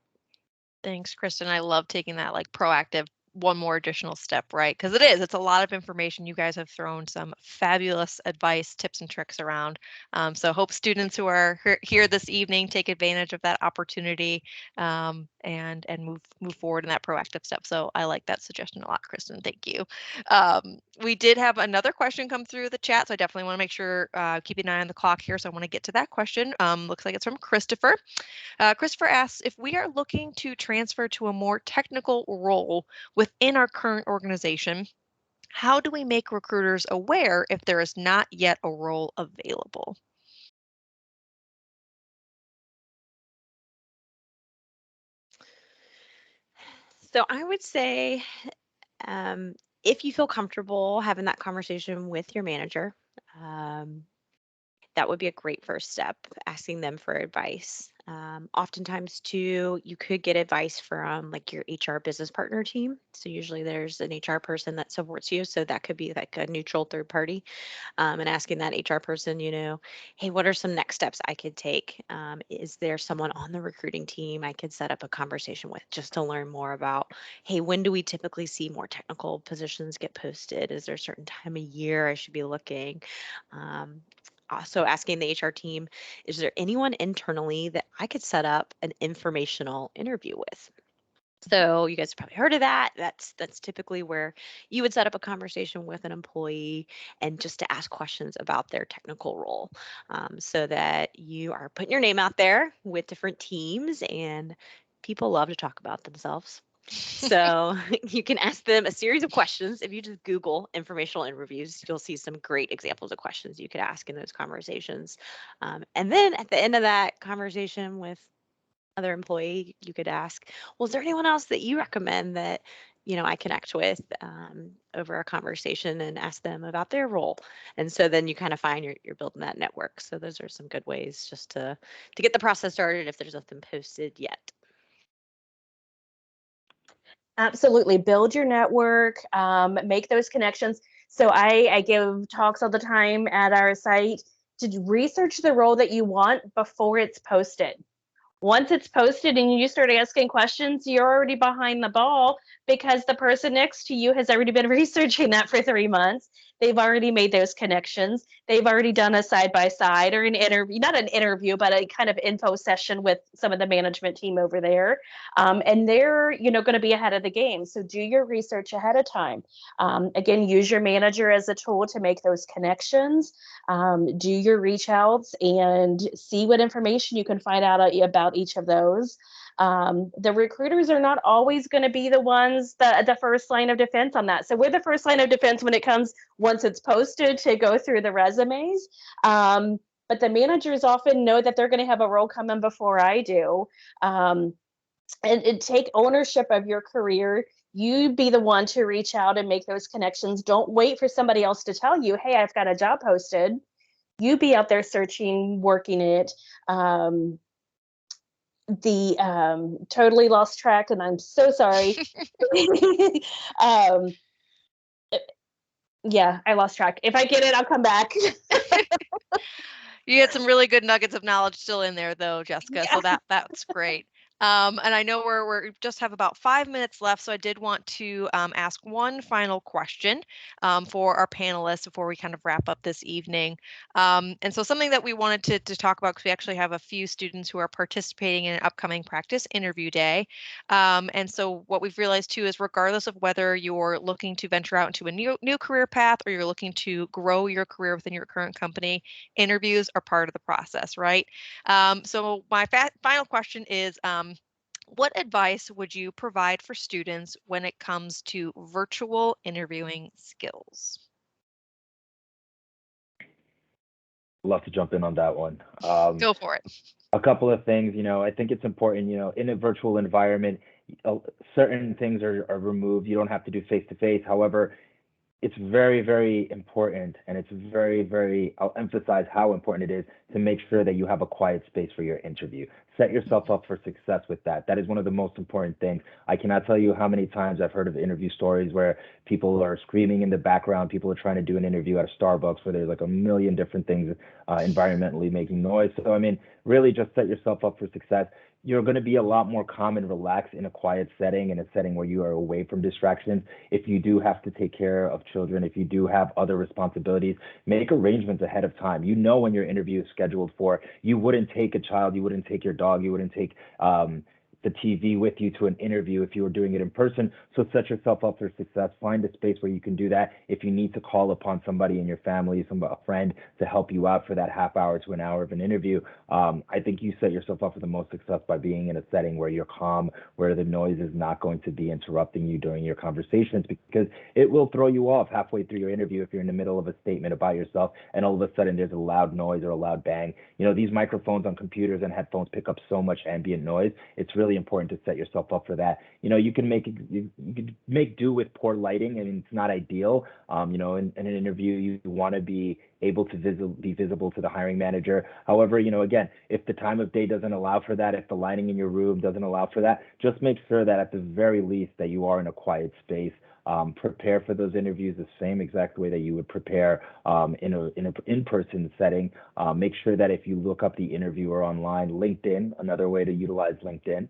Thanks, Kristen. I love taking that like proactive one more additional step, right? Because it's a lot of information. You guys have thrown some fabulous advice, tips, and tricks around. So hope students who are here this evening take advantage of that opportunity and move forward in that proactive step. So I like that suggestion a lot, Kristen. Thank you. We did have another question come through the chat, so I definitely want to make sure keep an eye on the clock here. So I want to get to that question. Looks like it's from Christopher. Christopher asks, if we are looking to transfer to a more technical role within our current organization, how do we make recruiters aware if there is not yet a role available? So I would say if you feel comfortable having that conversation with your manager, that would be a great first step, asking them for advice. Oftentimes, too, you could get advice from like your HR business partner team. So, usually there's an HR person that supports you. So, that could be like a neutral third party and asking that HR person, hey, what are some next steps I could take? Is there someone on the recruiting team I could set up a conversation with just to learn more about, hey, when do we typically see more technical positions get posted? Is there a certain time of year I should be looking? Also asking the HR team, is there anyone internally that I could set up an informational interview with? So you guys have probably heard of that. That's typically where you would set up a conversation with an employee and just to ask questions about their technical role, so that you are putting your name out there with different teams, and people love to talk about themselves. So you can ask them a series of questions. If you just Google informational interviews, you'll see some great examples of questions you could ask in those conversations. And then at the end of that conversation with other employee, you could ask, well, is there anyone else that you recommend that, I connect with over a conversation and ask them about their role? And so then you kind of find you're building that network. So those are some good ways just to get the process started if there's nothing posted yet. Absolutely. Build your network, make those connections. So I give talks all the time at our site to research the role that you want before it's posted. Once it's posted and you start asking questions, you're already behind the ball because the person next to you has already been researching that for 3 months. They've already made those connections. They've already done a side by side or an interview, not an interview, but a kind of info session with some of the management team over there. And they're, going to be ahead of the game. So do your research ahead of time. Again, use your manager as a tool to make those connections. Do your reach outs and see what information you can find out about each of those. The recruiters are not always going to be the ones the first line of defense on that. So we're the first line of defense when it comes once it's posted to go through the resumes. But the managers often know that they're going to have a role coming before I do. and take ownership of your career. You be the one to reach out and make those connections. Don't wait for somebody else to tell you, hey, I've got a job posted. You be out there searching, working it. The totally lost track, and I'm so sorry. um, yeah, I lost track. If I get it, I'll come back. You had some really good nuggets of knowledge still in there, though, Jessica. Yeah. So that's great. And I know we just have about 5 minutes left, so I did want to ask one final question for our panelists before we kind of wrap up this evening. And so something that we wanted to talk about, because we actually have a few students who are participating in an upcoming practice interview day. And so what we've realized too is, regardless of whether you're looking to venture out into a new career path or you're looking to grow your career within your current company, interviews are part of the process, right? So my final question is, what advice would you provide for students when it comes to virtual interviewing skills? Love to jump in on that one. Go for it. A couple of things, I think it's important, in a virtual environment, certain things are removed. You don't have to do face to face. However, it's very, very important, and it's very, very, I'll emphasize how important it is to make sure that you have a quiet space for your interview. Set yourself up for success with that. That is one of the most important things. I cannot tell you how many times I've heard of interview stories where people are screaming in the background. People are trying to do an interview at a Starbucks where there's like a million different things environmentally making noise. So, I mean, really just set yourself up for success. You're going to be a lot more calm and relaxed in a quiet setting, in a setting where you are away from distractions. If you do have to take care of children, if you do have other responsibilities, make arrangements ahead of time. You know when your interview is scheduled for. You wouldn't take a child, you wouldn't take your dog, you wouldn't take the TV with you to an interview if you were doing it in person. So set yourself up for success. Find a space where you can do that. If you need to call upon somebody in your family, a friend, to help you out for that half hour to an hour of an interview, I think you set yourself up for the most success by being in a setting where you're calm, where the noise is not going to be interrupting you during your conversations, because it will throw you off halfway through your interview if you're in the middle of a statement about yourself and all of a sudden there's a loud noise or a loud bang. These microphones on computers and headphones pick up so much ambient noise. It's really important to set yourself up for that. You can make do with poor lighting. I mean, it's not ideal. In an interview, you want to be able to be visible to the hiring manager. However, again, if the time of day doesn't allow for that, if the lighting in your room doesn't allow for that, just make sure that at the very least that you are in a quiet space. Prepare for those interviews the same exact way that you would prepare in an in-person setting. Make sure that if you look up the interviewer online, LinkedIn, another way to utilize LinkedIn,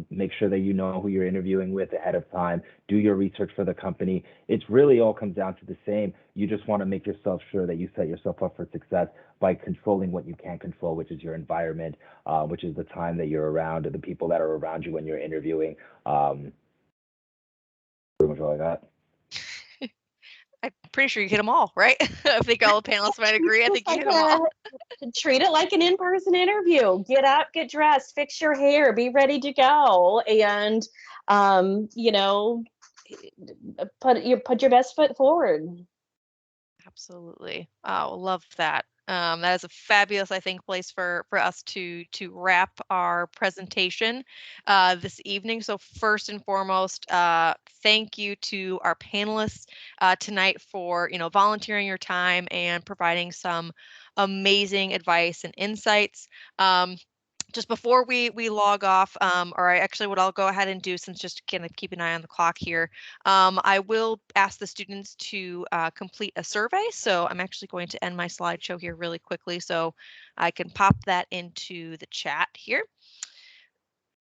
make sure that you know who you're interviewing with ahead of time. Do your research for the company. It's really all comes down to the same. You just want to make yourself sure that you set yourself up for success by controlling what you can control, which is your environment, which is the time that you're around, and the people that are around you when you're interviewing. Pretty much all I got. I'm pretty sure you hit them all, right? I think all the panelists might agree. I think you hit them all. Treat it like an in-person interview. Get up, get dressed, fix your hair, be ready to go, and put your best foot forward. Absolutely. Oh, love that. That is a fabulous, I think, place for us to wrap our presentation this evening. So first and foremost, thank you to our panelists tonight for volunteering your time and providing some amazing advice and insights. Just before we log off, or what I'll go ahead and do, since just kind of keep an eye on the clock here, I will ask the students to complete a survey. So I'm actually going to end my slideshow here really quickly so I can pop that into the chat here.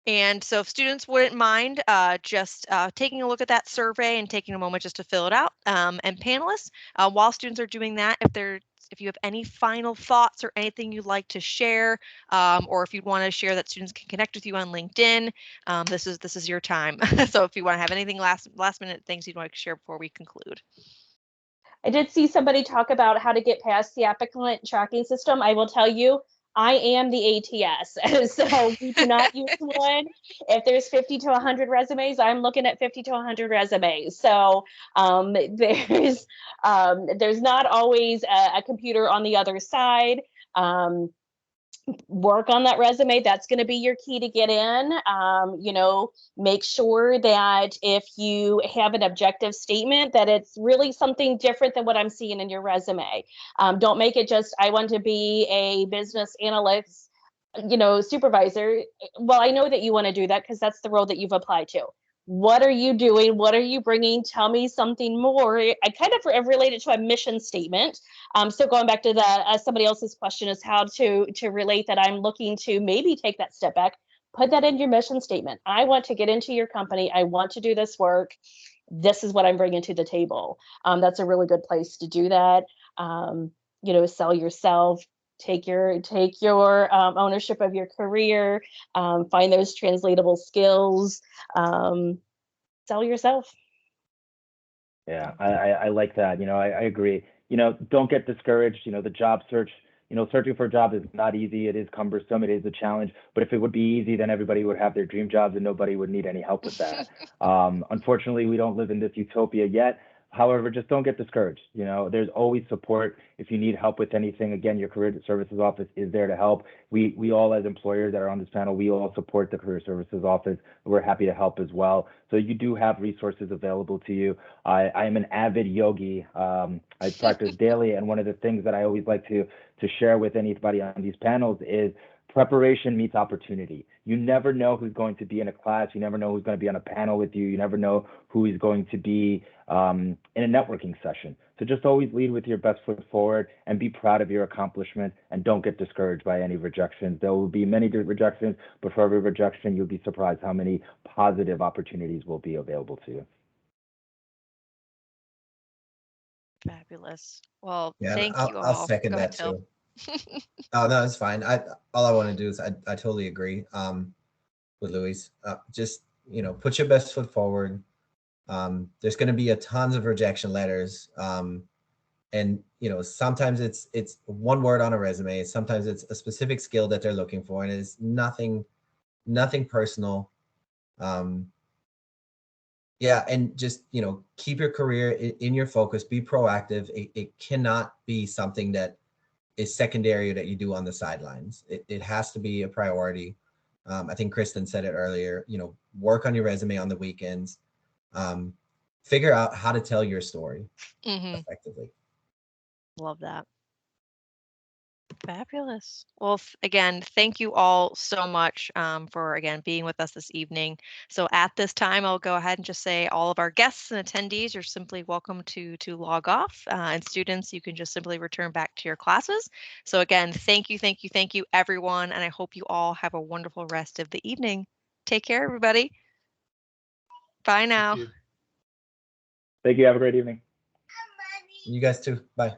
And so if students wouldn't mind just taking a look at that survey and taking a moment just to fill it out. And panelists, while students are doing that, if you have any final thoughts or anything you'd like to share, or if you want to share that students can connect with you on LinkedIn, this is your time. So if you want to have anything last minute things you'd want to share before we conclude. I did see somebody talk about how to get past the applicant tracking system. I will tell you, I am the ATS, so we do not use one. If there's 50 to 100 resumes, I'm looking at 50 to 100 resumes. So there's not always a computer on the other side. work on that resume. That's going to be your key to get in. Make sure that if you have an objective statement, that it's really something different than what I'm seeing in your resume. Don't make it just, I want to be a business analyst, supervisor. Well, I know that you want to do that because that's the role that you've applied to. What are you doing? What are you bringing? Tell me something more. I kind of relate it to a mission statement. So going back to the somebody else's question is how to relate that I'm looking to maybe take that step back. Put that in your mission statement. I want to get into your company. I want to do this work. This is what I'm bringing to the table. That's a really good place to do that. Sell yourself. Take your ownership of your career. Find those translatable skills. Sell yourself. Yeah, I like that. I agree. Don't get discouraged. The job search, searching for a job is not easy. It is cumbersome. It is a challenge. But if it would be easy, then everybody would have their dream jobs and nobody would need any help with that. Unfortunately, we don't live in this utopia yet. However, just don't get discouraged. There's always support. If you need help with anything, again, your career services office is there to help. We all, as employers that are on this panel, we all support the career services office. We're happy to help as well. So you do have resources available to you. I am an avid yogi. I practice daily, and one of the things that I always like to share with anybody on these panels is preparation meets opportunity. You never know who's going to be in a class. You never know who's going to be on a panel with you. You never know who is going to be in a networking session. So just always lead with your best foot forward and be proud of your accomplishment, and don't get discouraged by any rejections. There will be many rejections, but for every rejection, you'll be surprised how many positive opportunities will be available to you. Fabulous. Well, Yeah, thank you I'll all. second Go ahead, that Phil. too. Oh no, it's fine. All I want to do is I totally agree with Luis. Just put your best foot forward. There's going to be a tons of rejection letters, and sometimes it's one word on a resume. Sometimes it's a specific skill that they're looking for, and it's nothing personal. Yeah, and just keep your career in your focus. Be proactive. It cannot be something that is secondary that you do on the sidelines. It has to be a priority. I think Kristen said it earlier, work on your resume on the weekends. Figure out how to tell your story effectively. Love that. Fabulous. Well, again, thank you all so much for, again, being with us this evening. So at this time, I'll go ahead and just say all of our guests and attendees are simply welcome to log off. And students, you can just simply return back to your classes. So again, thank you, everyone. And I hope you all have a wonderful rest of the evening. Take care, everybody. Bye now. Thank you. Have a great evening. You guys too. Bye.